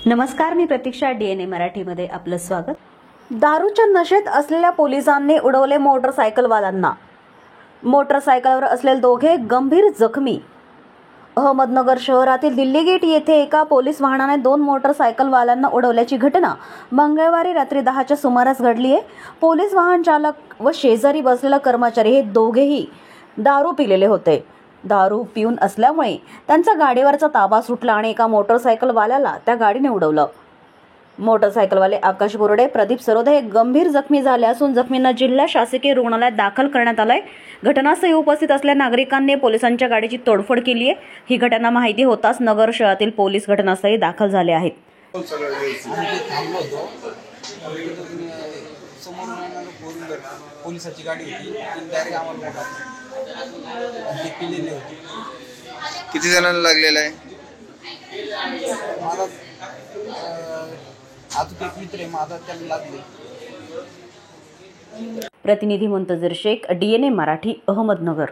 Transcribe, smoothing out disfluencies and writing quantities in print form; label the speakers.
Speaker 1: नमस्कार, मी प्रतीक्षा. DNA मराठीमध्ये आपलं स्वागत. दारूच्या नशेत असलेल्या पोलिसांनी उडवले मोटरसायकलवाल्यांना. मोटरसायकलवर असलेले दोघे गंभीर जखमी. अहमदनगर शहरातील दिल्ली गेट येथे एका पोलीस वाहनाने 2 मोटरसायकलवाल्यांना उडवल्याची घटना मंगळवारी रात्री 10च्या सुमारास घडली आहे. पोलीस वाहन चालक व शेजारी बसलेला कर्मचारी हे दोघेही दारू पिलेले होते. दारू पिऊन असल्यामुळे त्यांचा गाडीवरचा ताबा सुटला आणि एका मोटरसायकलवाल्याला त्या गाडीने उडवलं. मोटरसायकलवाले आकाश बोर्डे, प्रदीप सरोदे हे गंभीर जखमी झाले असून जखमींना जिल्हा शासकीय रुग्णालयात दाखल करण्यात आलंय. घटनास्थळी उपस्थित असलेल्या नागरिकांनी पोलिसांच्या गाडीची तोडफोड केली आहे. ही घटना माहिती होताच नगर शहरातील पोलीस घटनास्थळी दाखल झाले आहेत.
Speaker 2: पोलिसाची गाडी होती, डायरेक्ट आम्हाला ते पिलेले होते.
Speaker 3: किती जणांना लागलेला आहे?
Speaker 2: मला अजून एक मित्र आहे माझा, त्याला लागले.
Speaker 1: प्रतिनिधी मुंतजर शेख, DNA मराठी, अहमदनगर.